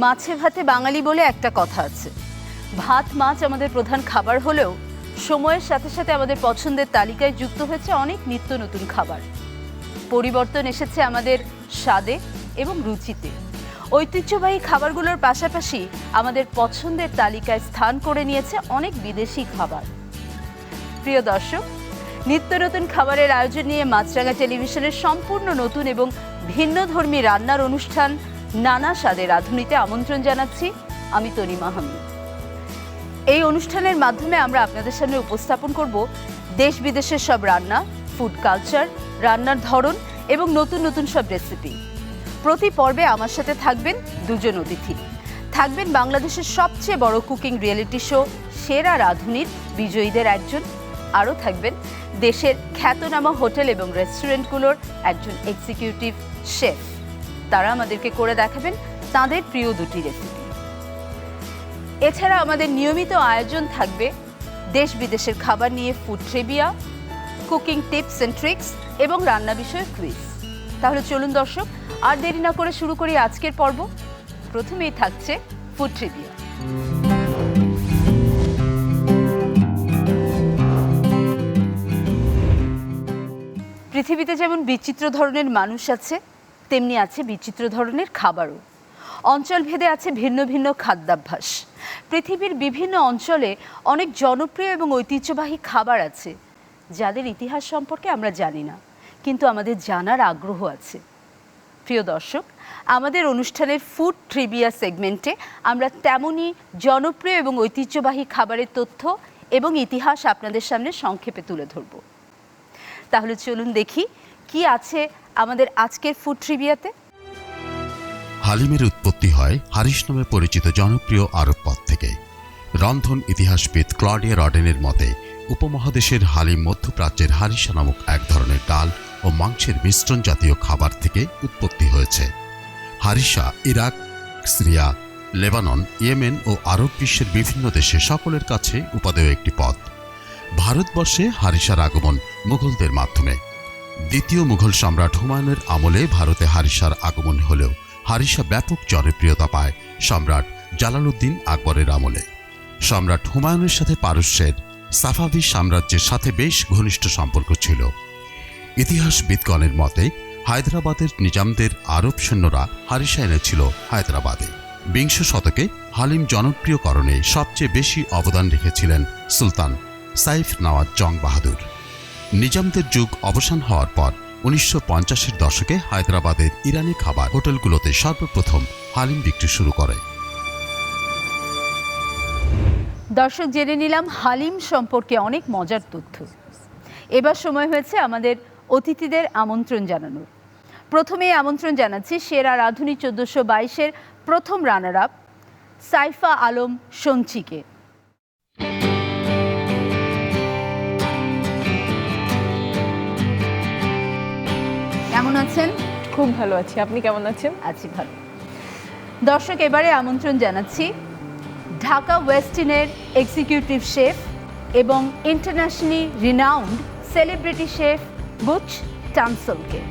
মাছে ভাতে বাঙালি বলে একটা কথা আছে। ভাত মাছ আমাদের প্রধান খাবার হলেও সময়ের সাথে সাথে আমাদের পছন্দের তালিকায় যুক্ত হয়েছে অনেক নিত্য নতুন খাবার। পরিবর্তন এসেছে আমাদের স্বাদে এবং রুচিতে। ঐতিহ্যবাহী খাবারগুলোর পাশাপাশি আমাদের পছন্দের তালিকায় স্থান করে নিয়েছে অনেক বিদেশি খাবার। প্রিয় দর্শক, নিত্য নতুন খাবারের আয়োজন নিয়ে মাছরাঙা টেলিভিশনের সম্পূর্ণ নতুন এবং ভিন্নধর্মী রান্নার অনুষ্ঠান নানা স্বাদের রাঁধুনিতে আমন্ত্রণ জানাচ্ছি আমি তনিমা আহমেদ। এই অনুষ্ঠানের মাধ্যমে আমরা আপনাদের সামনে উপস্থাপন করব দেশ বিদেশের সব রান্না, ফুড কালচার, রান্নার ধরন এবং নতুন নতুন সব রেসিপি। প্রতি পর্বে আমার সাথে থাকবেন দুজন অতিথি, থাকবেন বাংলাদেশের সবচেয়ে বড় কুকিং রিয়েলিটি শো সেরা রাঁধুনির বিজয়ীদের একজন, আরও থাকবেন দেশের খ্যাতনামা হোটেল এবং রেস্টুরেন্টগুলোর একজন এক্সিকিউটিভ শেফ। তারা আমাদেরকে করে দেখাবেন তাদের প্রিয় দুটি রেসিপি। এছাড়া আমাদের নিয়মিত আয়োজন থাকবে দেশ বিদেশের খাবার নিয়ে food trivia, cooking tips and tricks এবং রান্না বিষয়ক কুইজ। তাহলে চলুন দর্শক, আর দেরি না করে শুরু করি আজকের পর্ব। প্রথমেই থাকছে ফুড ট্রিভিয়া। পৃথিবীতে যেমন বিচিত্র ধরনের মানুষ আছে, তেমনি আছে বিচিত্র ধরনের খাবারও। অঞ্চল ভেদে আছে ভিন্ন ভিন্ন খাদ্যাভ্যাস। পৃথিবীর বিভিন্ন অঞ্চলে অনেক জনপ্রিয় এবং ঐতিহ্যবাহী খাবার আছে যাদের ইতিহাস সম্পর্কে আমরা জানি না, কিন্তু আমাদের জানার আগ্রহ আছে। প্রিয় দর্শক, আমাদের অনুষ্ঠানের ফুড ট্রিভিয়া সেগমেন্টে আমরা তেমনই জনপ্রিয় এবং ঐতিহ্যবাহী খাবারের তথ্য এবং ইতিহাস আপনাদের সামনে সংক্ষেপে তুলে ধরব। তাহলে চলুন দেখি কি আছে আমাদের আজকের ফুড ট্রিভিয়াতে। হালিমের উৎপত্তি হয় হারিস নামে পরিচিত জনপ্রিয় আরব পদ থেকে। রন্ধন ইতিহাসবিদ ক্লডিয়া রডেনের মতে উপমহাদেশের হালিম মধ্যপ্রাচ্যের হারিসা নামক এক ধরনের ডাল ও মাংসের মিশ্রণ জাতীয় খাবার থেকে উৎপত্তি হয়েছে। Harissa Iraq, Syria, Lebanon, Yemen ও আরব বিশ্বের বিভিন্ন দেশে সকলের কাছে উপাদেয় একটি পদ। ভারতবর্ষে হারিসার আগমন মুঘলদের মাধ্যমে। দ্বিতীয় মুঘল সম্রাট হুমায়ুনের আমলে ভারতে হারিসার আগমন হলেও হারিসা ব্যাপক জনপ্রিয়তা পায় সম্রাট জালালউদ্দিন আকবরের আমলে। সম্রাট হুমায়ুনের সাথে পারস্যের সাফাভি সাম্রাজ্যের সাথে বেশ ঘনিষ্ঠ সম্পর্ক ছিল। ইতিহাসবিদগণের মতে হায়দ্রাবাদের নিজামদের আরব সৈন্যরা হারিসা এনেছিল হায়দ্রাবাদে। বিংশ শতকে হালিম জনপ্রিয়করণে সবচেয়ে বেশি অবদান রেখেছিলেন সুলতান সাইফ নওয়াজ জং বাহাদুর। নিজামদের যুগ অবসান হওয়ার পর 1950-এর দশকে হায়দ্রাবাদের ইরানি খাবার হোটেলগুলোতে সর্বপ্রথম হালিম বিক্রি শুরু করে। দর্শক, জেনে নিলাম হালিম সম্পর্কে অনেক মজার তথ্য। এবার সময় হয়েছে আমাদের অতিথিদের আমন্ত্রণ জানানোর। প্রথমেই আমন্ত্রণ জানাচ্ছি সেরা রাঁধুনি 1422-এর প্রথম রানার আপ সাইফা আলম সঞ্চিকে। কেমন আছেন? খুব ভালো আছি, আপনি কেমন আছেন? আছি ভালো। দর্শক, এবারে আমন্ত্রণ জানাচ্ছি ঢাকা ওয়েস্টিনের এক্সিকিউটিভ শেফ এবং internationally renowned celebrity chef Butch টানসলকে।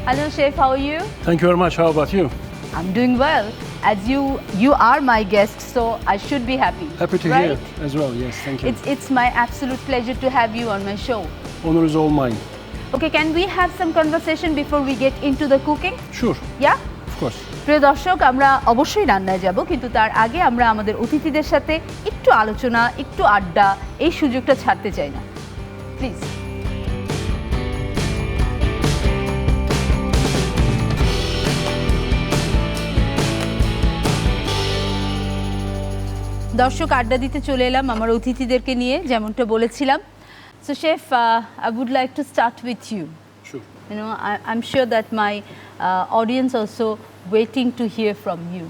Hello chef, how are you? Thank you very much. How about you? I'm doing well. As you are my guest, so I should be happy. Happy to right? hear as well. Yes, thank you. It's my absolute pleasure to have you on my show. Honor is all mine. Okay, can we have some conversation before we get into the cooking? Sure. Yeah? Of course. প্রিয় দর্শক, আমরা অবশ্যই রান্নায় যাব, কিন্তু তার আগে আমরা আমাদের অতিথিদের সাথে একটু আলোচনা, একটু আড্ডা, এই সুযোগটা ছাড়তে চাই না। প্লিজ। দর্শক, আড্ডা দিতে চলে এলাম আমার অতিথিদেরকে নিয়ে, যেমনটা বলেছিলাম। So chef, I would like to start with you. Sure. You know, I'm sure that my audience also waiting to hear from you.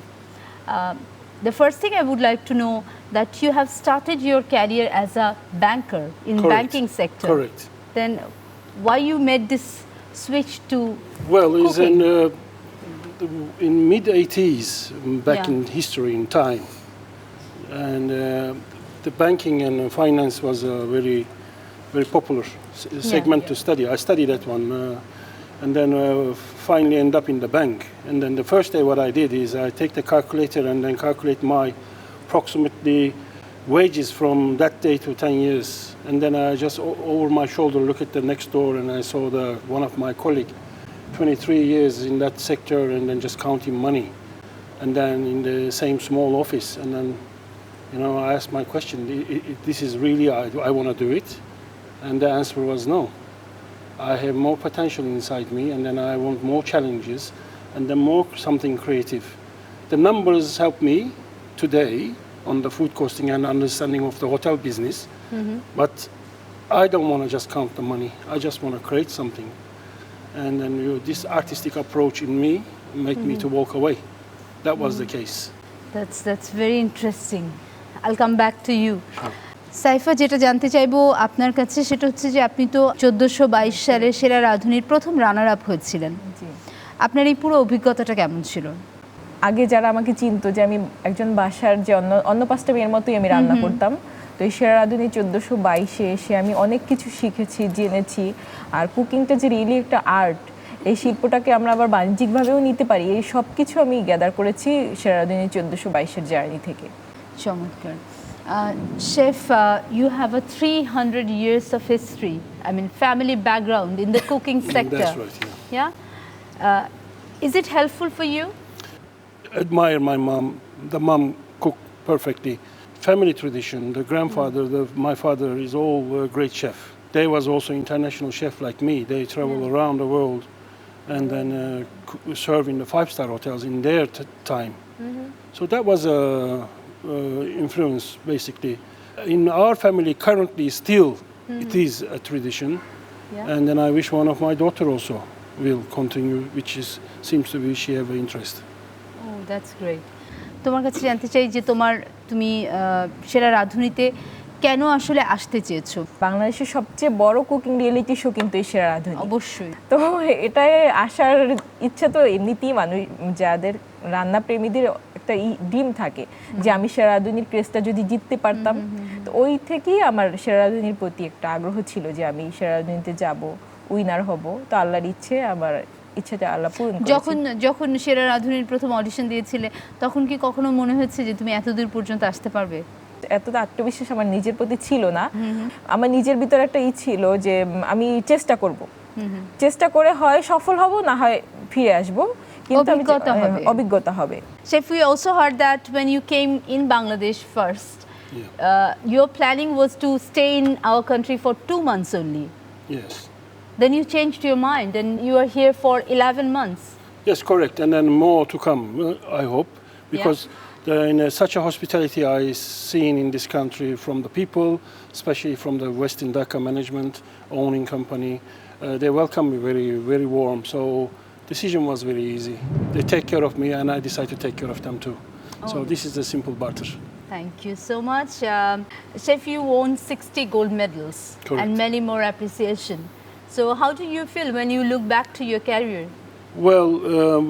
The first thing I would like to know that you have started your career as a banker in Correct. banking sector. Correct. Then why you made this switch to Well, it's cooking? in mid-80s, back Yeah. in history in time, and the banking and finance was a very, very popular segment to study. I studied that one, and then finally end up in the bank. And then the first day what I did is I take the calculator and then calculate my approximately wages from that day to 10 years. And then I just over my shoulder look at the next door and I saw one of my colleague, 23 years in that sector and then just counting money. And then in the same small office. And then, I asked my question, this is really, I want to do it? And the answer was no. I have more potential inside me and then I want more challenges and then more something creative. The numbers help me today on the food costing and understanding of the hotel business, but I don't want to just count the money. I just want to create something. And then this artistic approach in me made me to walk away. That was the case. That's very interesting. I'll come back to you. Saifa, যেটা জানতে চাইবো আপনার কাছে সেটা হচ্ছে যে আপনি তো 1422 সালে সেরা রাঁধুনির প্রথম রানার আপ হয়েছিলেন। জি। আপনার এই পুরো অভিজ্ঞতাটা কেমন ছিল? আগে যারা আমাকে চিনতো যে আমি একজন বাসার যে অন্য 5টা মেয়ের মতোই আমি রান্না করতাম, তো এই সেরা রাঁধুনি 1422-এ এসে আমি অনেক কিছু শিখেছি, জেনেছি। আর কুকিংটা যে রিয়েলি একটা আর্ট, এই শিল্পটাকে আমরা আবার বাণিজ্যিকভাবেও নিতে পারি, এই সব কিছু আমি গ্যাদার করেছি সেরা রাঁধুনি 1422-এর জার্নি থেকে। চমৎকার। Chef, you have a 300 years of history, family background in the cooking sector. That's right, Yeah? Is it helpful for you? Admire my mom. The mom cooked perfectly. Family tradition, the grandfather, my father is all a great chef. They was also international chef like me. They travel around the world and then serve in the 5-star hotels in their time. So that was a influence basically. In our family currently still it is a tradition, and then I wish one of my daughter also will continue, which seems to be she have an interest. Oh, that's great. তোমার কাছে জানতে চাই যে তুমি সেরা রাঁধুনিতে কেন আসলে আসতে চেয়েছো? বাংলাদেশের সবচেয়ে বড় কুকিং রিয়েলিটি শো কিন্তু এই সেরা রাঁধুনি। অবশ্যই। তো এটাই আসার ইচ্ছা তো এমনিতেই মানুষ যাদের রান্না প্রেমীদের একটা ডিম থাকে যে আমি সেরা রাঁধুনির ক্রেজটা যদি জিততে পারতাম, তো ওই থেকেই আমার সেরা রাঁধুনির প্রতি একটা আগ্রহ ছিল যে আমি সেরা রাঁধুনিতে যাব, উইনার হব। তো আল্লাহর ইচ্ছে, আমার ইচ্ছাটা আল্লাহ পূরণ করেছে। যখন সেরা রাঁধুনির প্রথম অডিশন দিয়েছিলে তখন কি কখনো মনে হচ্ছে যে তুমি এতদূর পর্যন্ত আসতে পারবে? এতটা আত্মবিশ্বাস আমার নিজের প্রতি ছিল না। আমার নিজের ভিতরে একটা ছিল যে আমি চেষ্টা করব, চেষ্টা করে হয় সফল হব, না হয় ফিরে আসব, কিন্তু অভিজ্ঞতা হবে। Chef, we also heard that when you came in Bangladesh first, your planning was to stay in our country for 2 months only. Yes. Then you changed your mind and you are here for 11 months. Yes, correct, and then more to come, I hope, because such a hospitality I seen in this country from the people, especially from the Western Dhaka management, owning company. They welcome me very, very warm. So decision was very easy. They take care of me, and I decide to take care of them too. So this is the simple barter. Thank you so much. Chef, you won 60 gold medals. Correct. And many more appreciation. So how do you feel when you look back to your career? Well,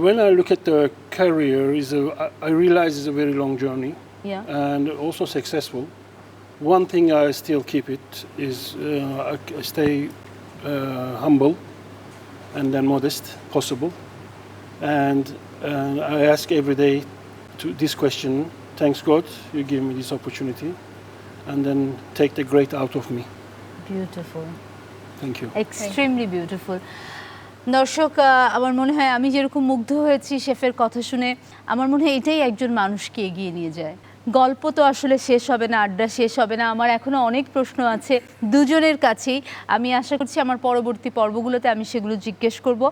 when I look at the career, I realize it's a very long journey, and also successful. One thing I still keep it is I stay humble and then modest, possible, and I ask every day this question: thanks God, you give me this opportunity, and then take the great out of me. Beautiful. Thank you. Extremely beautiful. দর্শক, আমার মনে হয় আমি যেরকম মুগ্ধ হয়েছি শেফের কথা শুনে, আমার মনে হয় এটাই একজন মানুষকে এগিয়ে নিয়ে যায়। গল্প তো আসলে শেষ হবে না, আড্ডা শেষ হবে না, আমার এখনও অনেক প্রশ্ন আছে দুজনের কাছেই। আমি আশা করছি আমার পরবর্তী পর্বগুলোতে আমি সেগুলো জিজ্ঞেস করব।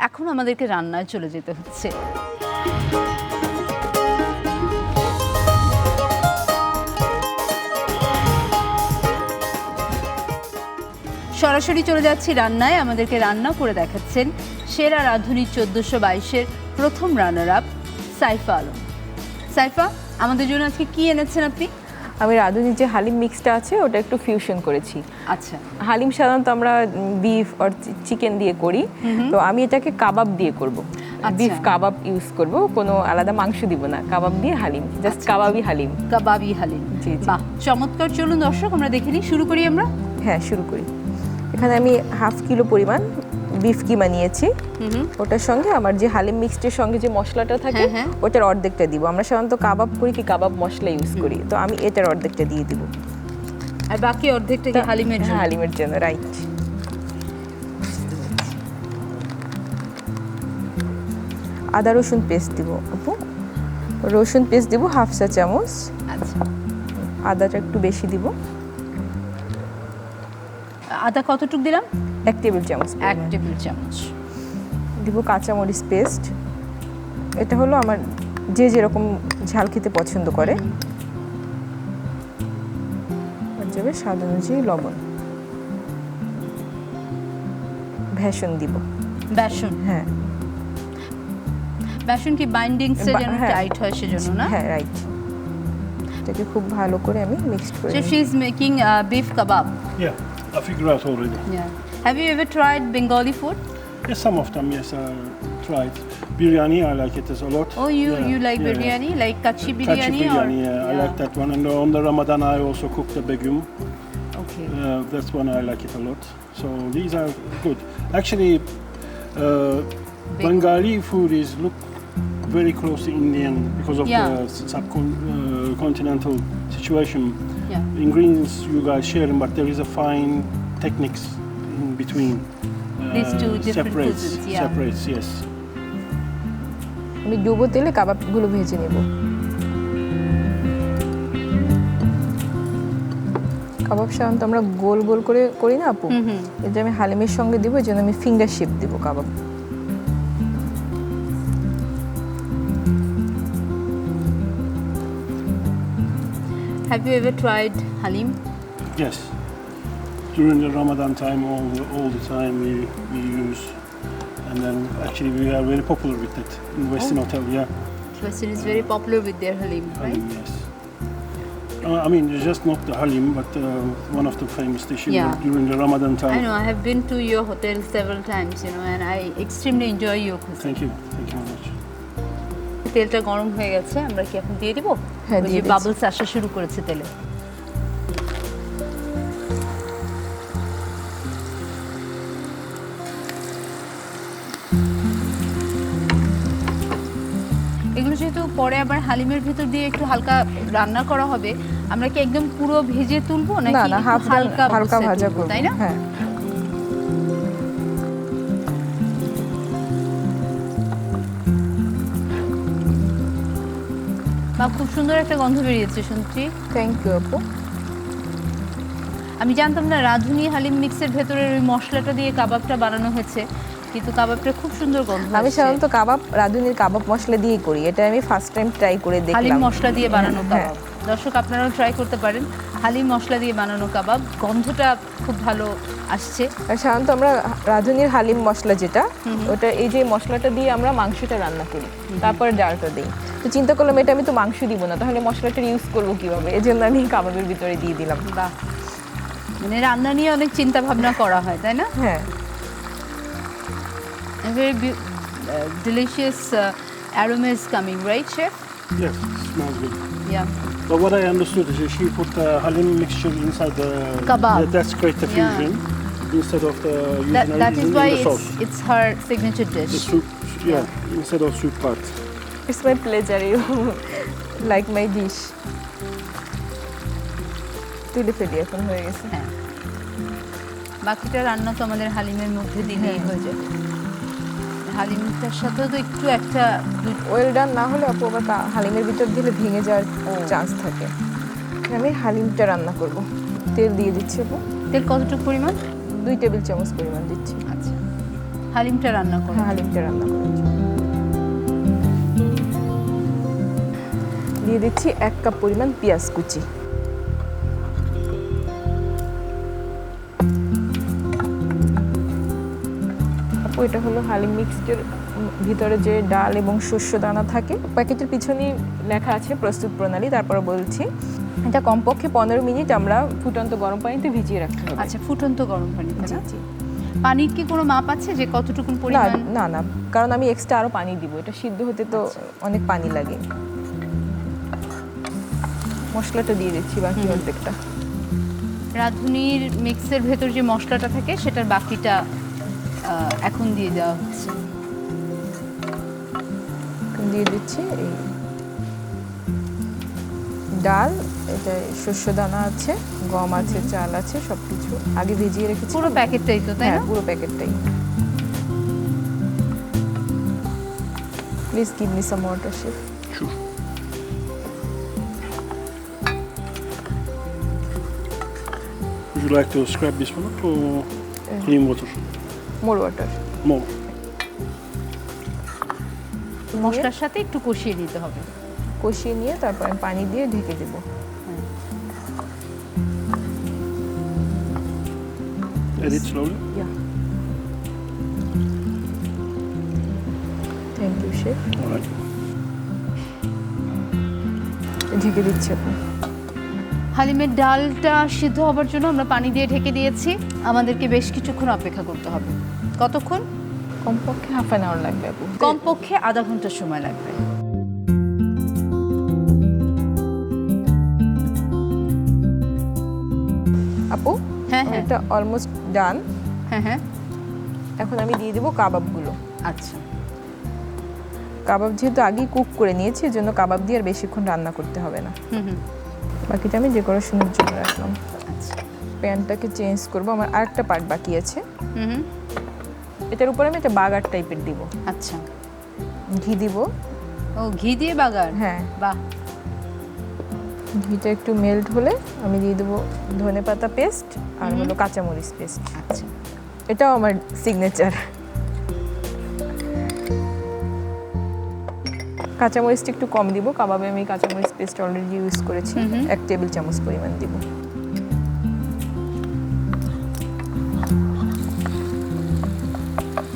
এখন আমাদেরকে রান্নায় চলে যেতে হচ্ছে। সরাসরি চলে যাচ্ছি রান্নায়। আমাদেরকে রান্না করে দেখাচ্ছেন সেরা রাঁধুনি 1422-এর প্রথম রানার আপ সাইফা আলম। সাইফা, আমাদের জন্য আজকে কি এনেছেন আপনি? আমি রাঁধুনির যে হালিম মিক্সটা আছে ওটা একটু ফিউশন করেছি। আচ্ছা। হালিম সাধারণত আমরা বিফ আর চিকেন দিয়ে করি, তো আমি এটাকে কাবাব দিয়ে করব। বিফ কাবাব ইউজ করব, কোনো আলাদা মাংস দিব না, কাবাব দিয়ে হালিম, জাস্ট কাবাবি হালিম। কাবাবি হালিম, জি জি। বাহ, চমৎকার। চলুন দর্শক আমরা দেখে নিই, শুরু করি আমরা। হ্যাঁ, শুরু করি। এখানে আমি 1/2 কিলো পরিমাণ বিফ কিমা নিয়েছি, ওটার সঙ্গে আমার যে হালিম মিক্সডের সঙ্গে যে মশলাটা থাকে ওটার অর্ধেকটা দিব। আমরা সাধারণত কাবাব করি কি কাবাব মশলা ইউজ করি, তো আমি এটার অর্ধেকটা দিয়ে দিব। আর বাকি অর্ধেকটা কি হালিমের জন্য? হালিমের জন্য, রাইট। আদা রসুন পেস্ট দিব আপু, রসুন পেস্ট দিব 1/2 চা চামচ। আচ্ছা, আদাটা একটু বেশি দিব। আদা কতটুকু দিলাম? 1 টেবিল চামচ। 1 টেবিল চামচ দিব কাঁচামরিচ পেস্ট, এটা হলো আমার যে যেরকম ঝাল খেতে পছন্দ করে। আর যাবে স্বাদ অনুযায়ী লবণ। বেসন দিব। বেসন? হ্যাঁ, বেসন কি বাইন্ডিংসে যেন টাইট হয় সেজন্য না? হ্যাঁ, রাইট। এটাকে খুব ভালো করে আমি মিক্সড করে So she is making beef kebab. Yeah, I figure out already. Yeah. Have you ever tried Bengali food? Yes, some of them, yes, I tried. Biryani, I like it as a lot. Oh, you Yeah, you like yeah, biryani, like kachi Kachi biryani, biryani, or I like that one. And on the Ramadan, I also cook the begum. Okay. That's one I like it a lot. So these are good. Actually, Bengali food is look very close to Indian because of Yeah. the subcontinental situation. Yeah. Ingredients you guys sharing, but there is a fine techniques in between. These two different separates, cuisines, yeah. Separates, yes. আমি ডুবো তেলে কাবাবগুলো ভেজে নেব। কাবাব সাধারণত আমরা গোল গোল করে করি না আপু, এটা আমি হালিমের সঙ্গে দিব, এই জন্য আমি ফিঙ্গার শেপ দিব কাবাব। Have you ever tried halim? Yes. During the Ramadan time, all the time we use, and then actually we are very popular with it in Western Hotel. Yeah. Western is very popular with their halim, right? Halim, yes. I mean, it's just not the halim, but one of the famous dishes Yeah. during the Ramadan time. I know. I have been to your hotel several times, and I extremely enjoy your cuisine. Thank you very much. তেলটা গরম হয়ে গেছে, আমরা কি এখন দিয়ে দিব? হ্যাঁ, ওই দিয়ে যে দিচ্ছি। বাবলস আসা শুরু করেছে তেলে। এগুলো যেহেতু পরে আবার হালিমের ভিতর দিয়ে একটু হালকা রান্না করা হবে, আমরা কি একদম পুরো ভেজে তুলবো না নাকি না, একটু হালকা অবস্থায় ভাজা তুলবো, করব, তাই না? হ্যাঁ। বা খুব সুন্দর একটা গন্ধ বেরিয়েছে শুনছি। থ্যাংক ইউ আপু। আমি জানতাম না রাধুনি হালিম মিক্সের ভেতরের ওই মশলাটা দিয়ে কাবাবটা বানানো হয়েছে, কিন্তু কাবাবটা খুব সুন্দর গন্ধ আমি আসছে। সাধারণত কাবাব রাঁধুনির কাবাব মশলা দিয়ে করি, এটা আমি ফার্স্ট টাইম ট্রাই করে হালিম দেখলাম। মশলা দিয়ে বানানো হ্যাঁ, কাবাব, দর্শক আপনারাও ট্রাই করতে পারেন। হালিম মশলা দিয়ে বানানো কাবাব, গন্ধটা খুব ভালো আসছে। আর সাধারণত আমরা রাঁধুনির হালিম মশলা যেটা, ওটা এই যে মশলাটা দিয়ে আমরা মাংসটা রান্না করি, তারপর ডালটা দিই। তো চিন্তা করলাম এটা আমি তো মাংস দিব না, তাহলে মশলাটা ইউজ করবো কিভাবে, এই জন্য আমি কাবাবের ভিতরে দিয়ে দিলাম। বাহ, মানে রান্না নিয়ে অনেক চিন্তা ভাবনা করা হয়, তাই না? হ্যাঁ। A very delicious aroma is coming, right, chef? Yes, smells good. Yeah. But what I understood is that she put the halim mixture inside the Kebab. That's great the Yeah. fusion instead of the using That it is in why the sauce. it's her signature The dish. soup, yeah, instead of soup part. It's my pleasure, you like my dish. তুলে ফেলি, এখন হয়ে গেছে। হ্যাঁ, বাকিটা রান্না তো আমাদের হালিমের মধ্যে দিলেই হয়ে যাবে। হালিমটার সাথে তো একটু একটা ওয়েল ডান না হলে আপু আবার হালিমের ভিতর দিলে ভেঙে যাওয়ার চান্স থাকে। আমি হালিমটা রান্না করব। তেল দিয়ে দিচ্ছি আপু। তেল কতটুকু পরিমাণ? 2 টেবিল চামচ পরিমাণ দিচ্ছি। আচ্ছা, হালিমটা রান্না করো। হ্যাঁ, হালিমটা রান্না করার জন্য দিয়ে দিচ্ছি 1 কাপ পরিমাণ পেঁয়াজ কুচি। আপু এটা হলো হালিম মিক্সচার ভিতরে যে ডাল এবং শস্য দানা থাকে, প্যাকেটের পিছনে লেখা আছে প্রস্তুত প্রণালী, তারপরে বলছি এটা কমপক্ষে 15 মিনিট আমরা ফুটন্ত গরম পানিতে ভিজিয়ে রাখতে হবে। আচ্ছা, ফুটন্ত গরম পানিতে না? জি। পানির কি কোনো মাপ আছে যে কতটুকু না পরিমাণ? না না, কারণ আমি এক্সট্রা আরো পানি দিব, এটা সিদ্ধ হতে তো অনেক পানি লাগে। মশলাটা দিয়ে দিচ্ছি বাকি অর্ধেকটা। রাঁধুনির মিক্সের ভেতর যে মশলাটা থাকে সেটার বাকিটা এখন দিয়ে দেওয়া হচ্ছে। দিয়ে দিচ্ছি এই ডাল, এটা শস্য দানা আছে, গম আছে, চাল আছে, সবকিছু আগে ভিজিয়ে রেখেছি। পুরো প্যাকেটটাই তো, তাই হ্যাঁ, না? পুরো প্যাকেটটাই। Please give me some water, chef. Sure. Would you like to scrub this one up or clean water? More water. More. মশলার সাথে একটু কষিয়ে নিতে হবে। কষিয়ে নিয়ে তারপর আমি পানি দিয়ে ঢেকে দেব। Add it slowly. Thank you chef. All right. ঢেকে দিচ্ছি আপনি। হালিমের ডালটা সিদ্ধ হবার জন্য আমরা পানি দিয়ে ঢেকে দিয়েছি। আমাদেরকে বেশ কিছুক্ষণ অপেক্ষা করতে হবে। কতক্ষণ? কমপক্ষে হাফ অ্যান আওয়ার লাগবে আপু। কমপক্ষে আধা ঘন্টা সময় লাগবে। আপু, হ্যাঁ, হ্যাঁ। এটা অলমোস্ট ডান। হ্যাঁ হ্যাঁ, এখন আমি দিয়ে দেবো কাবাবগুলো। আচ্ছা। কাবাব যেহেতু আগেই কুক করে নিয়েছি, এজন্য কাবাব দিয়ে আর বেশিক্ষণ রান্না করতে হবে না। বাকিটা আমি ডেকোরেশনের জন্য রাখলাম। আচ্ছা। প্যানটাকে চেঞ্জ করব, আমার আরেকটা পার্ট বাকি আছে। হুম। এটার উপরে আমি একটা বাগার টাইপের দিব। আচ্ছা। ঘি দিব। ও, ঘি দিয়ে বাগার? হ্যাঁ। বাহ। ঘিটা একটু মেল্ট হলে আমি দিয়ে দেবো ধনেপাতা পেস্ট আর হলো কাঁচামরিচ পেস্ট। আচ্ছা। এটাও আমার সিগনেচার। কাঁচামরিচটা একটু কম দিব, কাবাবে আমি কাঁচামরিচ পেস্ট অলরেডি ইউজ করেছি। 1 টেবিল চামচ পরিমাণ দিব।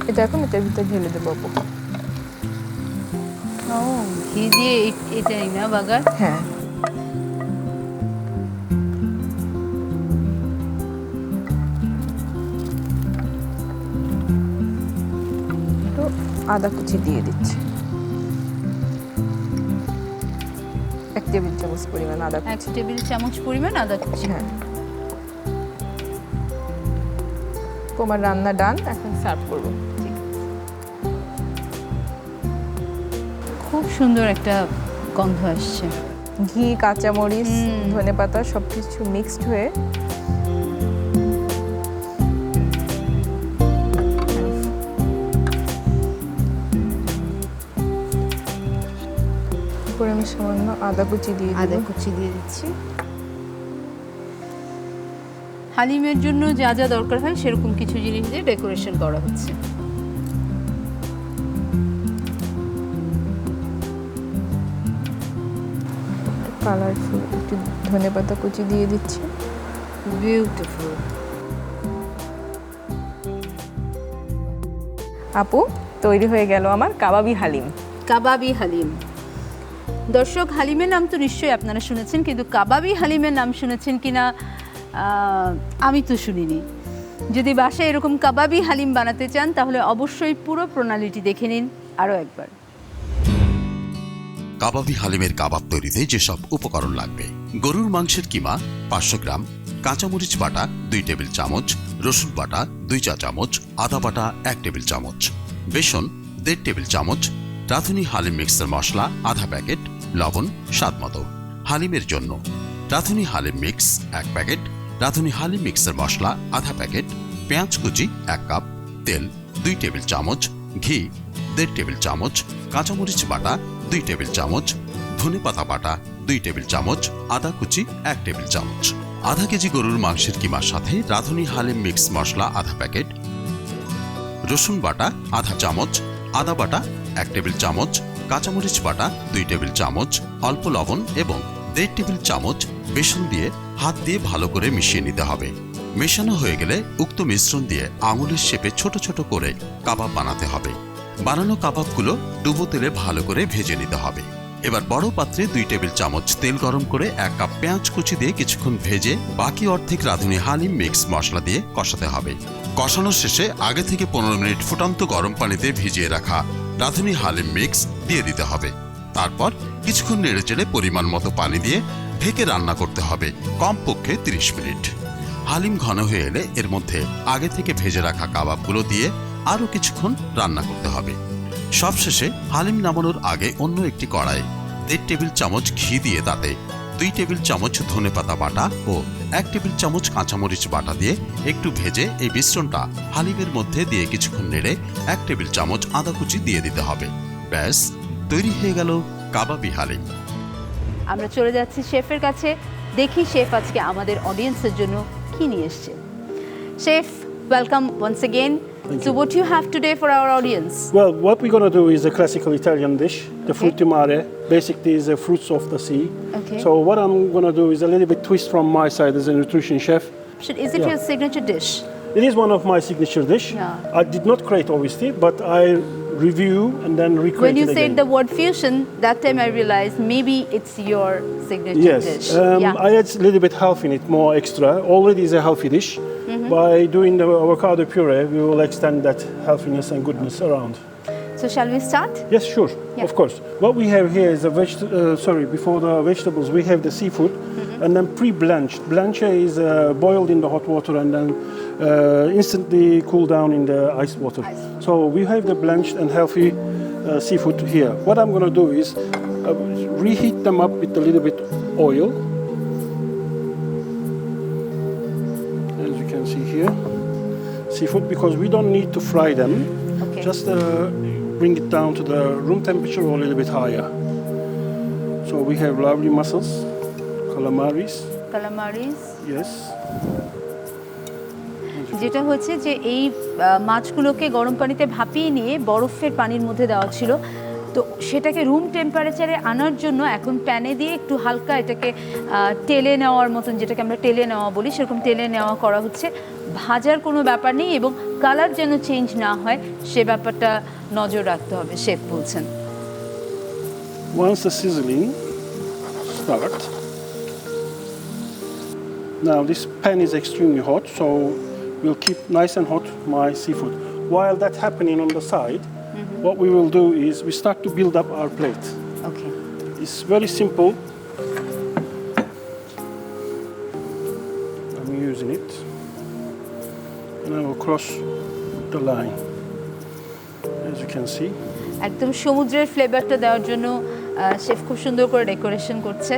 এটা এখন এটার ভিতরে ঢেলে দেবো আপু। ও, ঘি দিয়ে এটাই না বাগার? হ্যাঁ। তো আদা কুচি দিয়ে দিচ্ছি, 1 টেবিল চামচ পরিমাণ আদা 1 কুচি। টেবিল চামচ পরিমাণ আদা কুচি। হ্যাঁ। আমার রান্না ডান, এখন সার্ভ করব। খুব সুন্দর একটা গন্ধ আসছে। ঘি, কাঁচামরিচ, ধনেপাতা সবকিছু মিক্সড হয়ে উপরে আমি সামান্য আদা কুচি দিয়ে আদা দেব। কুচি দিয়ে দিচ্ছি। হালিমের জন্য যা যা দরকার হয় সেরকম কিছু জিনিস দিয়ে ডেকোরেশন করা হচ্ছে। কালারফুল একটু ধনেপাতা কুচি দিয়ে দিচ্ছি। বিউটিফুল। আপু, তৈরি হয়ে গেল আমার কাবাবি হালিম। কাবাবি হালিম। দর্শক, হালিমের নাম তো নিশ্চয়ই আপনারা শুনেছেন, কিন্তু কাবাবি হালিমের নাম শুনেছেন কিনা আমি তো শুনিনি। যদি বাসায় এরকম কাবাবি হালিম বানাতে চান তাহলে অবশ্যই পুরো প্রণালীটি দেখে নিন আরও একবার। কাবাবি হালিমের কাবাব তৈরিতে যেসব উপকরণ লাগবে: গরুর মাংসের কিমা 500 গ্রাম, কাঁচামরিচ বাটা 2 টেবিল চামচ, রসুন বাটা 2 চা চামচ, আদা বাটা 1 টেবিল চামচ, বেসন 1.5 টেবিল চামচ, রাঁধুনি হালিম মিক্সার মশলা আধা প্যাকেট, লবণ স্বাদ মতো। হালিমের জন্য রাঁধুনি হালিম মিক্স 1 প্যাকেট, রাঁধুনি হালিম মিক্সার মশলা আধা প্যাকেট, পেঁয়াজ কুচি 1 কাপ, তেল 2 টেবিল চামচ, ঘি 1.5 টেবিল চামচ, কাঁচামরিচ বাটা 2 টেবিল চামচ, ধনেপাতা বাটা 2 টেবিল চামচ, আদা কুচি 1 টেবিল চামচ। আধা কেজি গরুর মাংসের কিমার সাথে রাঁধুনি হালিম মিক্স মশলা আধা প্যাকেট, রসুন বাটা আধা চামচ, আদা বাটা 1 টেবিল চামচ, কাঁচামরিচ বাটা 2 টেবিল চামচ, অল্প লবণ এবং 1.5 টেবিল চামচ বেসন দিয়ে হাত দিয়ে ভালো করে মিশিয়ে নিতে হবে। মেশানো হয়ে গেলে উক্ত মিশ্রণ দিয়ে আঙুলের শেপে ছোট ছোট করে কাবাব বানাতে হবে। বানানো কাবাবগুলো ডুবো তেলে ভালো করে ভেজে নিতে হবে। এবার বড় পাত্রে 2 টেবিল চামচ তেল গরম করে 1 কাপ পেঁয়াজ কুচি দিয়ে কিছুক্ষণ ভেজে বাকি অর্ধেক রাঁধুনি হালিম মিক্স মশলা দিয়ে কষাতে হবে। কষানোর শেষে আগে থেকে 15 মিনিট ফুটন্ত গরম পানিতে ভিজিয়ে রাখা রাঁধুনি হালিম মিক্স দিয়ে দিতে হবে। তারপর কিছুক্ষণ নেড়েচেড়ে পরিমাণ মতো পানি দিয়ে ঢেকে রান্না করতে হবে কমপক্ষে 30 মিনিট। হালিম ঘন হয়ে এলে এর মধ্যে আগে থেকে ভেজে রাখা কাবাবগুলো দিয়ে আরও কিছুক্ষণ রান্না করতে হবে। সবশেষে হালিম নামানোর আগে অন্য একটি কড়াই 1.5 টেবিল চামচ ঘি দিয়ে তাতে 2 টেবিল চামচ ধনেপাতা বাটা ও 1 টেবিল চামচ কাঁচামরিচ বাটা দিয়ে একটু ভেজে এই মিশ্রণটা হালিমের মধ্যে দিয়ে কিছুক্ষণ নেড়ে 1 টেবিল চামচ আদা কুচি দিয়ে দিতে হবে। ব্যাস তৈরি হয়ে গেল কাবাবি হালিম। আমরা চলে যাচ্ছি শেফের কাছে, দেখি শেফ আজকে আমাদের অডিয়েন্সের জন্য কি নিয়ে এসেছে। Chef, welcome once again. So what you have today for our audience? Well, what we're going to do is a classical Italian dish, the frutti mare. Basically, is the fruits of the sea. Okay. So what I'm going to do is a little bit twist from my side as a nutrition chef. Is it Yeah. your signature dish? It is one of my signature dish. Yeah. I did not create, obviously, but I review and then recreate When you it said again. the word fusion, that time I realized maybe it's your signature Yes, dish. I add a little bit health in it, more extra. Already is a healthy dish. By doing the avocado puree, we will extend that healthiness and goodness around. So shall we start? Yes, sure, Yeah. of course. What we have here is before the vegetables, we have the seafood and then pre-blanched. Blanche is boiled in the hot water and then instantly cooled down in the ice water. So we have the blanched and healthy seafood here. What I'm going to do is reheat them up with a little bit oil. As you can see here, seafood, because we don't need to fry them. Okay. Just bring it down to the room temperature or a little bit higher. So we have lovely mussels, calamaris, Calamaris. yes. যেটা হচ্ছে যে এই মাছগুলোকে গরম পানিতে ভাপিয়ে নিয়ে বরফের পানির মধ্যে দেওয়া ছিল, তো সেটাকে রুম টেম্পারেচারে আনার জন্য এখন প্যানে দিয়ে একটু হালকা এটাকে টেলে নেওয়ার মতন, যেটাকে আমরা টেলে নেওয়া বলি, সেরকম টেলে নেওয়া করা হচ্ছে। ভাজার কোনো ব্যাপার নেই এবং কালার যেন চেঞ্জ না হয় সে ব্যাপারটা নজর রাখতে হবে, শেফ বলছেন। Once the sizzling starts, now this pan is extremely hot, so we'll keep nice and hot my seafood. While that's happening on the side, what we will do is we start to build up our plate. Okay, It's very simple. I'm using it. And I will cross the line, as you can see. একদম সমুদ্রের ফ্লেভারটা দেওয়ার জন্য chef খুব সুন্দর করে decoration করছে।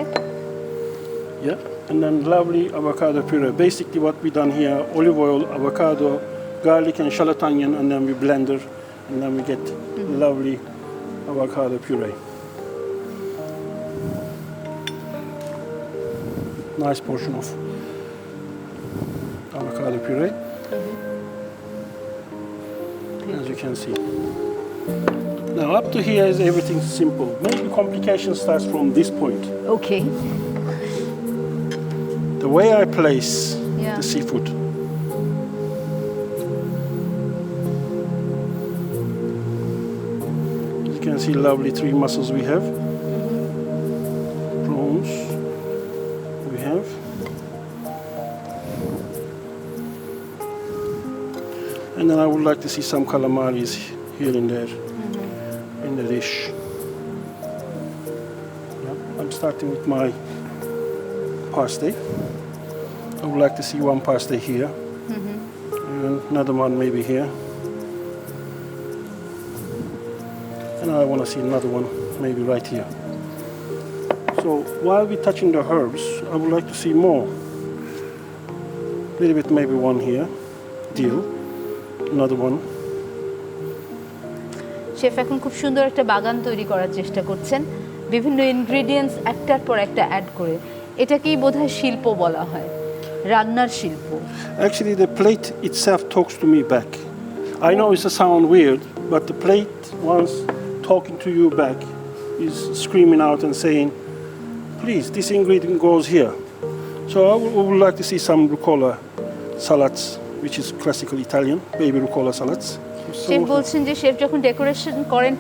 Yeah, and then lovely avocado puree. Basically what we done here, olive oil, avocado, garlic and shallot onion, and then we blender, and then we get lovely avocado puree. Nice portion of avocado puree, as you can see. Now up to here is everything simple. Maybe complication starts from this point. Okay, The way I place Yeah. the seafood. You can see lovely 3 mussels we have. Prawns we have. And then I would like to see some calamaris here and there in the dish. Yeah. I'm starting with my parsley. I would like to see one parsley here, and another one maybe here, and I want to see another one maybe right here. So while we're touching the herbs, I would like to see more. A little bit, maybe one here, deal, another one. Chef এখন খুব সুন্দর একটা বাগান তৈরি করার চেষ্টা করছেন, বিভিন্ন ইনগ্রেডিয়েন্টস একটার পর একটা অ্যাড করে। এটাকেই বোধহয় শিল্প বলা হয়, রান্নার শিল্প। Actually, the plate itself talks to me back. I know it's a sound weird, but the plate, once talking to you back, is screaming out and saying, please, this ingredient goes here. So I would like to see some rucola salads, which is classical Italian, baby rucola salads. Chef বলছেন যে chef যখন decoration করেন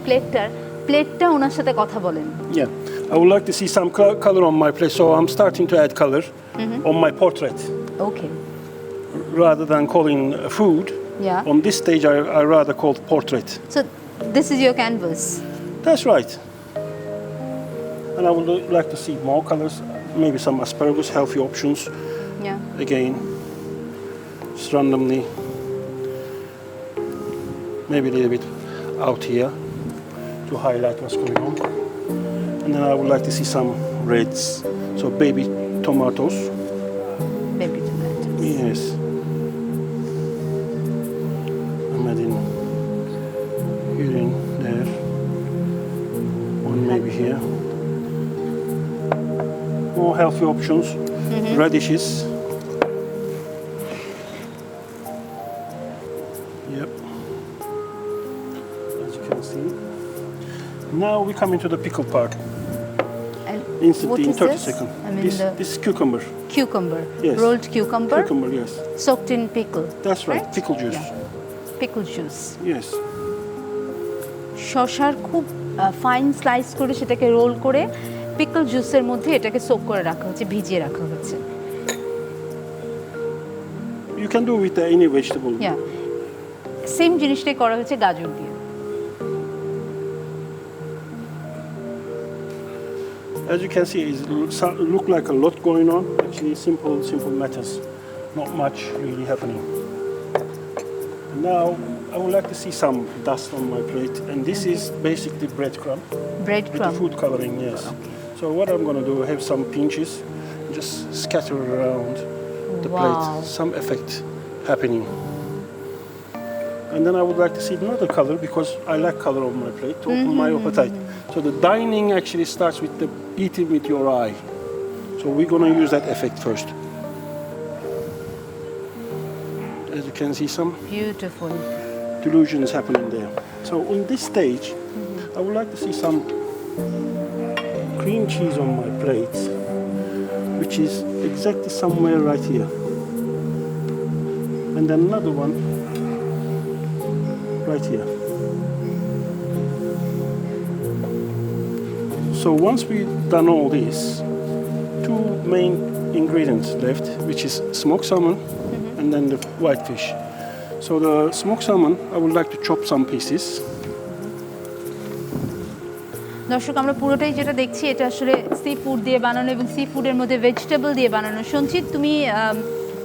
প্লেটটা ওনার সাথে কথা বলেন। Yeah, I would like to see some color on my plate, so I'm starting to add color on my portrait. Okay, Rather than calling food, Yeah. on this stage I rather call portrait. So this is your canvas. That's right. And I would like to see more colors, maybe some asparagus, healthy options. Again, just randomly maybe a little bit out here to highlight what's going on. And then I would like to see some reds, so baby tomatoes. Baby tomatoes. Yes. I'm adding here in there. One maybe here. More healthy options. Radishes. Yep. As you can see. Now we come into the pickle part. And Instantly what in is 30 this? seconds. I mean This is cucumber. cucumber. Yes. Rolled cucumber. Cucumber, yes. Soaked in pickle. That's right. Pickle juice. Yeah. Pickle juice. Yes. শশার খুব fine slice করে সেটাকে role করে pickle জুসের মধ্যে এটাকে soak করে রাখা হচ্ছে, ভিজিয়ে রাখা হচ্ছে। You can do with any vegetable. Yeah same জিনিসটাই করা হচ্ছে গাজর দিয়ে। As you can see, it look like a lot going on. Actually, simple matters. Not much really happening. And now, I would like to see some dust on my plate. And this is basically breadcrumb bread with the crumb. food coloring, yes. So what I'm going to do, I have some pinches, just scatter around the Wow. plate. Some effect happening. And then I would like to see another color because I like color on my plate to open my appetite. So the dining actually starts with the eating with your eye. So we're going to use that effect first. As you can see, some beautiful. delusions happening there. So on this stage, I would like to see some cream cheese on my plate, which is exactly somewhere right here. And then another one right here. So once we've done all this, two main ingredients left, which is smoked salmon and then the white fish. So the smoked salmon, I would like to chop some pieces. দর্শক আমরা পুরোটাই যেটা দেখছি এটা আসলে sea food দিয়ে বানানো এবং সি ফুডের মধ্যে ভেজিটেবল দিয়ে বানানো। সঞ্চিত, তুমি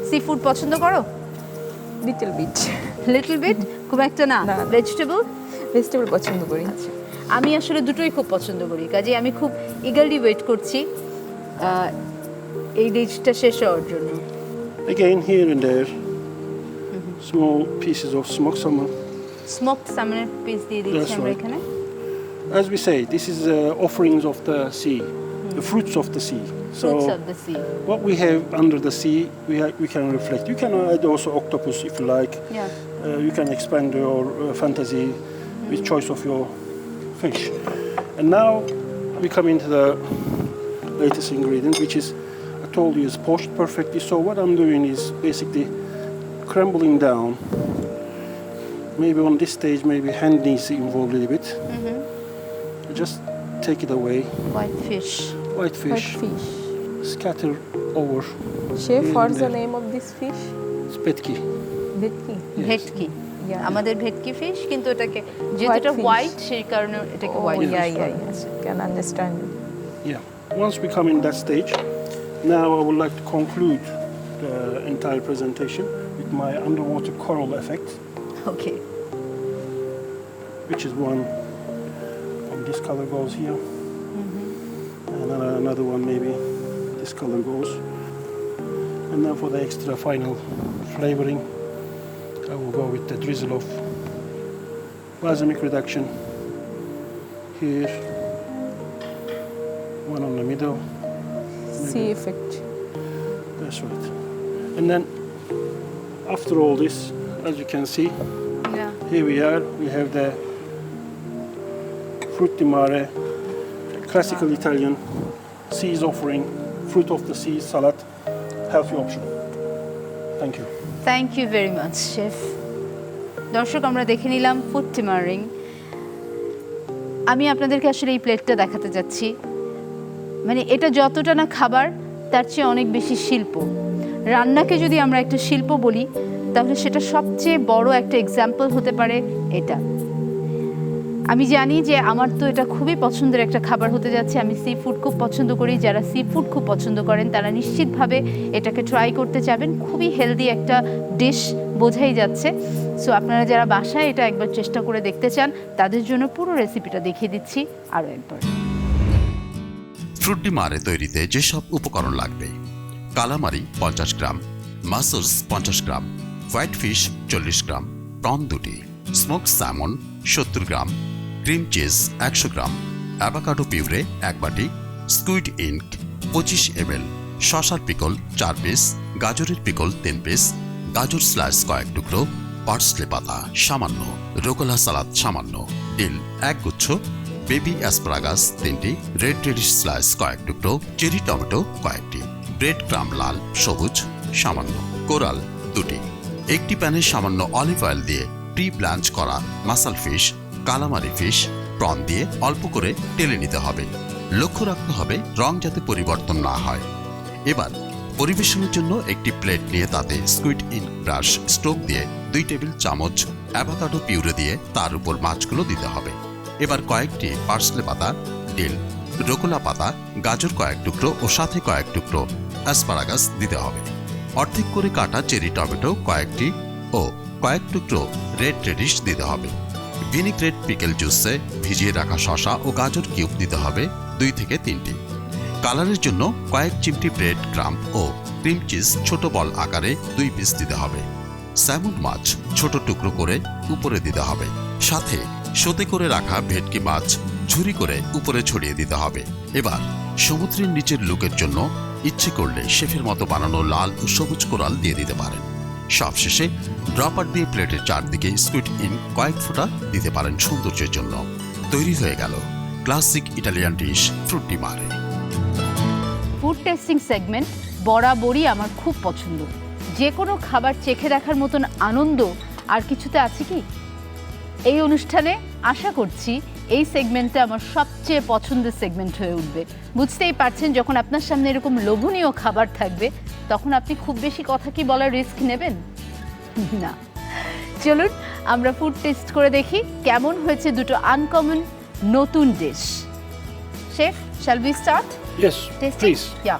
সি ফুড পছন্দ করো? লিটল বিট লিটল বিট, খুব একটা না। না। ভেজিটেবল? ভেজিটেবল পছন্দ করি। আমি আসলে দুটোই খুব পছন্দ করি, কাজে আমি খুব ইগারলি ওয়েট করছি এই ডিশটা শেষ হওয়ার জন্য। Again, here and there, small pieces of smoked salmon. Smoked সালমনের পিস দিয়ে দিচ্ছি That's আমরা right. এখানে। As we say, this is offerings of the sea, the fruits of the sea. Fruits So of the sea. what we have under the sea, we can reflect. You can add also octopus if you like. Yeah. You can expand your fantasy with choice of your fish. And now we come into the latest ingredient, which is, I told you, is poached perfectly. So what I'm doing is basically crumbling down. Maybe on this stage, maybe hand needs to involve a little bit. Just take it away. White fish. White fish, fish. scatter over. Chef, Here what's and the there. Name of this fish? It's petki. ভেটকি। ভেটকি। Yeah. আমাদের ভেটকি fish, কিন্তু এটাকে যেহেতু White এটা fish. White সেই কারণে এটাকে Oh, white yeah. Can understand. Yeah. Once we come in that stage, now I would like to conclude the entire presentation with my underwater coral effect, okay. which is one. This color goes here, and then another one maybe. This color goes, and then for the extra final flavoring, I will go with the drizzle of balsamic reduction here, one on the middle. See effect. That's right. And then after all this, as you can see, here we are. We have the fruit di mare, classical Italian seas offering, fruit of the sea salad, healthy option. Thank you. Thank you very much chef. দর্শক আমরা দেখে নিলাম food টিমারিং। আমি আপনাদেরকে আসলে এই প্লেটটা দেখাতে যাচ্ছি, মানে এটা যতটা না খাবার তার চেয়ে অনেক বেশি শিল্প। রান্নাকে যদি আমরা একটা শিল্প বলি তাহলে সেটা সবচেয়ে বড় একটা এক্সাম্পল হতে পারে এটা। আমি জানি যে আমার তো এটা খুবই পছন্দের একটা খাবার হতে যাচ্ছে। আমি সি ফুড খুব পছন্দ করি, যারা সি ফুড খুব পছন্দ করেন তারা নিশ্চিতভাবে এটাকে ট্রাই করতে চাবেন। খুবই হেলদি একটা ডিশ বোঝাই যাচ্ছে। সো আপনারা যারা বাসায় এটা একবার চেষ্টা করে দেখতে চান তাদের জন্য পুরো রেসিপিটা দেখিয়ে দিচ্ছি আরও একবার। ফ্রুট ডি মারে তৈরিতে যেসব উপকরণ লাগবে: কালামারি 50 গ্রাম, মাসলস 50 গ্রাম, হোয়াইট ফিশ 40 গ্রাম, প্রন 2টি, স্মোক স্যামন 70 গ্রাম, ক্রিম চিজ 100 গ্রাম, অ্যাভোকাডো পিউরে 1 বাটি, স্কুইড ইঙ্ক 25 ml, শসার পিকল 4 পিস, গাজরের পিকল 3 পিস, গাজর স্লাইস কয়েক টুকরো, পার্সলে পাতা সামান্য, রোকলা সালাদ সামান্য, ডিল 1 গুচ্ছ, বেবি অ্যাসপারাগাস 3টি, রেড রেডিশ স্লাইস কয়েক টুকরো, চেরি টমেটো কয়েকটি, ব্রেড ক্রাম্ব লাল সবুজ সামান্য, কোরাল 2টি। একটি প্যানে সামান্য অলিভ অয়েল দিয়ে প্রি ব্লাঞ্চ করা মাসাল ফিশ, কালামারি ফিশ, প্রন দিয়ে অল্প করে টেলে নিতে হবে। লক্ষ্য রাখতে হবে রং যাতে পরিবর্তন না হয়। এবার পরিবেশনের জন্য একটি প্লেট নিয়ে তাতে স্কুইড ইঙ্ক ব্রাশ স্ট্রোক দিয়ে 2 টেবিল চামচ অ্যাভোকাডো পিউরে দিয়ে তার উপর মাছগুলো দিতে হবে। এবার কয়েকটি পার্সলে পাতা, ডিল, রোকলা পাতা, গাজর কয়েক টুকরো ও সাথে কয়েক টুকরো অ্যাসপারাগাস দিতে হবে। অর্ধেক করে কাটা চেরি টমেটো কয়েকটি ও কয়েক টুকরো রেড রেডিশ দিতে হবে। ভিনিগ্রেট পিকেল জুসে ভিজিয়ে রাখা শসা ও গাজর কিউব দিতে হবে 2 থেকে 3টি। কালারের জন্য কয়েক চিমটি ব্রেড ক্রাম্ব ও ক্রিম চিজ ছোট বল আকারে 2 পিস দিতে হবে। স্যামন মাছ ছোট টুকরো করে উপরে দিতে হবে। সাথে সতে করে রাখা ভেটকি মাছ ঝুরি করে উপরে ছড়িয়ে দিতে হবে। এবার সমুদ্রের নিচের লুকের জন্য ইচ্ছে করলে শেফের মতো বানানো লাল ও সবুজ কোরাল দিয়ে দিতে পারেন। সবশেষে ড্রপার দিয়ে প্লেটের চারদিকে স্কুইড ইঙ্ক কয়েক ফোঁটা দিতে পারেন সৌন্দর্যের জন্য। তৈরি হয়ে গেল classic Italian dish fruit D মারে। ফুড টেস্টিং সেগমেন্ট বরাবরই আমার খুব পছন্দ। যে কোনো খাবার চেখে দেখার মতন আনন্দ আর কিছুতে আছে কি? এই অনুষ্ঠানে আশা করছি এই সেগমেন্টটা আমার সবচেয়ে পছন্দের সেগমেন্ট হয়ে উঠবে। বুঝতেই পারছেন, যখন আপনার সামনে এরকম লোভনীয় খাবার থাকবে তখন আপনি খুব বেশি কথা কি বলার রিস্ক নেবেন না। চলুন আমরা ফুড টেস্ট করে দেখি কেমন হয়েছে দুটো আনকমন নতুন dish. Chef, shall we start? Yes, Tasting? please. Yeah.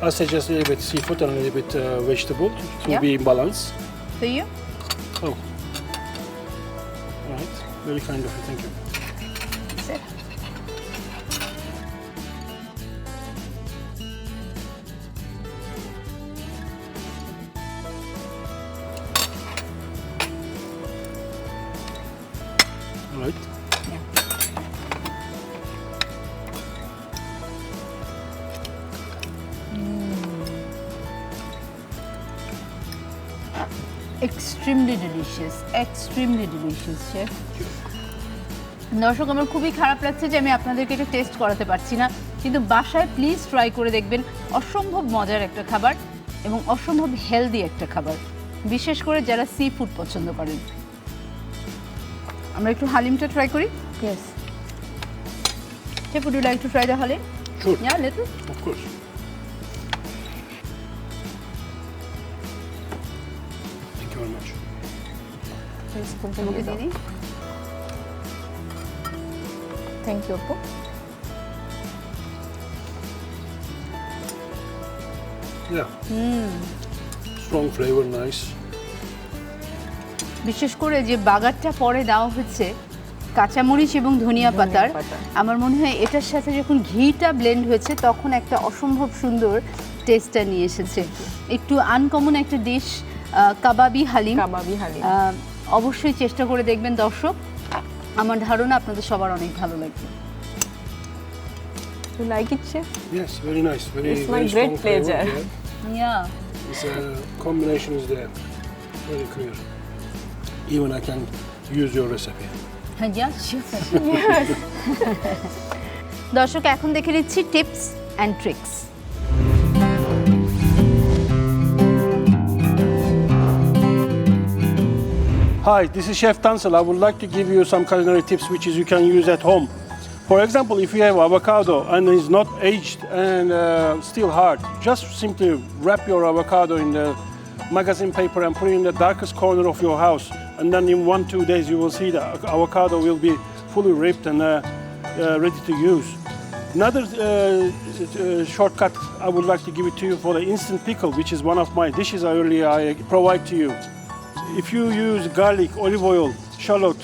I'll say just a little bit seafood and a little bit vegetable to Yeah. be in balance. For you? Oh. All right. Very kind of you. Thank you. That's it. All right. Extremely delicious, chef. দর্শক, আমার খুবই খারাপ লাগছে যে আমি আপনাদেরকে এটা test করাতে পারছি না, কিন্তু বাসায় প্লিজ ট্রাই করে দেখবেন। অসম্ভব মজার একটা খাবার এবং অসম্ভব হেলদি একটা খাবার, বিশেষ করে যারা সি ফুড পছন্দ করেন। আমরা একটু হালিমটা ট্রাই করি। Yes. Chef, would you like to try the halim? Sure. Yeah, little. Of course. Thank you very much. Please তোমাকে continue. দিয়ে দিই। Thank you, Appu. Yeah. Strong flavor, nice. বিশেষ করে যে বাগারটা পরে দেওয়া হচ্ছে কাঁচামরিচ এবং ধনিয়া পাতার, পাতা। আমার মনে হয় এটার সাথে যখন ঘিটা ব্লেন্ড হয়েছে তখন একটা অসম্ভব সুন্দর টেস্টটা নিয়ে এসেছে। একটু আনকমন একটা ডিশ, কাবাবি হালিম। Kababi halim. অবশ্যই চেষ্টা করে দেখবেন দর্শক, আমার ধারণা আপনাদের সবার অনেক ভালো লাগবে। You like it, chef? Yes, very nice. Very, It's my very great strong flavor pleasure. there. Yeah. This combination is there. Very clear. Even I can use your recipe. Yeah, sure. দর্শক, এখন দেখে নিচ্ছি tips and tricks. Hi, this is Chef Tansel. I would like to give you some culinary tips which is you can use at home. For example, if you have avocado and it's not aged and still hard, just simply wrap your avocado in the magazine paper and put it in the darkest corner of your house. And then in 1-2 days you will see the avocado will be fully ripped and ready to use. Another shortcut I would like to give it to you for the instant pickle, which is one of my dishes I provide to you. If you use garlic, olive oil, shallot,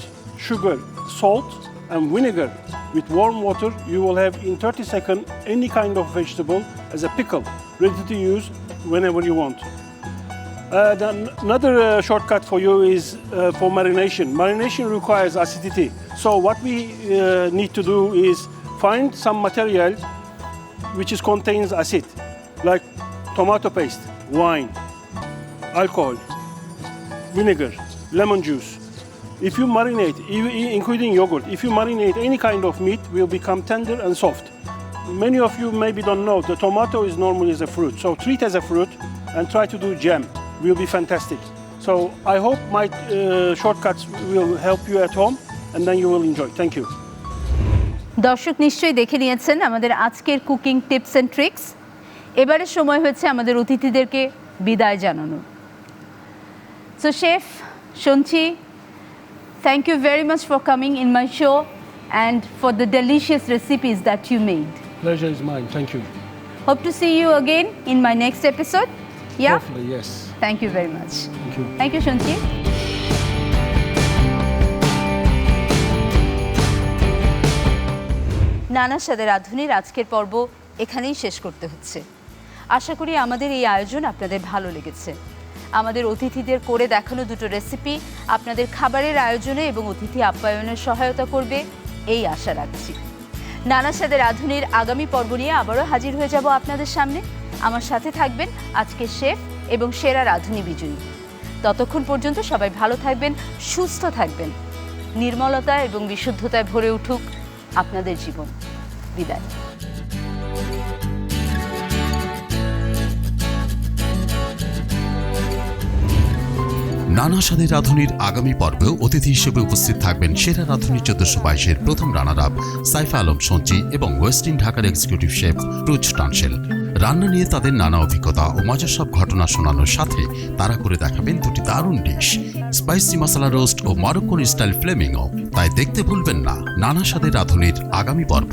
sugar, salt, and vinegar with warm water, you will have in 30 seconds any kind of vegetable as a pickle, ready to use whenever you want. Then another shortcut for you is for marination. Marination requires acidity. So what we need to do is find some material which contains acid, like tomato paste, wine, alcohol, vinegar, lemon juice. If you marinate, including yogurt, if you marinate any kind of meat, will become tender and soft. Many of you maybe don't know, the tomato is normally as a fruit. So treat as a fruit and try to do jam. Will be fantastic. So I hope my shortcuts will help you at home and then you will enjoy. Thank you. দর্শক নিশ্চয়ই দেখে নিয়েছেন আমাদের আজকের cooking tips and tricks. এবারে সময় হচ্ছে আমাদের অতিথিদেরকে বিদায় জানানো। So chef Shonchi, thank you very much for coming in my show and for the delicious recipes that you made. Pleasure is mine. Thank you. Hope to see you again in my next episode. Yeah? Hopefully, yes. Thank you very much. Thank you. Thank you, Shonchi. নানা স্বাদের রাঁধুনির আজকের পর্ব এখানেই শেষ করতে হচ্ছে। আশা করি আমাদের এই আয়োজন আপনাদের ভালো লেগেছে। আমাদের অতিথিদের করে দেখানো দুটো রেসিপি আপনাদের খাবারের আয়োজনে এবং অতিথি আপ্যায়নের সহায়তা করবে এই আশা রাখছি। নানা স্বাদের রাঁধুনির আগামী পর্ব নিয়ে আবারও হাজির হয়ে যাব আপনাদের সামনে। আমার সাথে থাকবেন আজকের শেফ এবং সেরা রাঁধুনি বিজয়ী। ততক্ষণ পর্যন্ত সবাই ভালো থাকবেন, সুস্থ থাকবেন। নির্মলতা এবং বিশুদ্ধতায় ভরে উঠুক আপনাদের জীবন। বিদায়। নানা স্বাদের রাঁধুনির আগামী পর্বেও অতিথি হিসেবে উপস্থিত থাকবেন সেরা রাঁধুনি 1422-এর প্রথম রানার আপ সাইফা আলম সঞ্চি এবং ওয়েস্টিন ঢাকার এক্সিকিউটিভ শেফ রুজ টানশেল। রান্না নিয়ে তাদের নানা অভিজ্ঞতা ও মজার সব ঘটনা শোনানোর সাথে তারা করে দেখাবেন দুটি দারুণ ডিশ, স্পাইসি মশলা রোস্ট ও মরক্কোন স্টাইল ফ্লেমিংও। তাই দেখতে ভুলবেন না নানা স্বাদের রাঁধুনির আগামী পর্ব।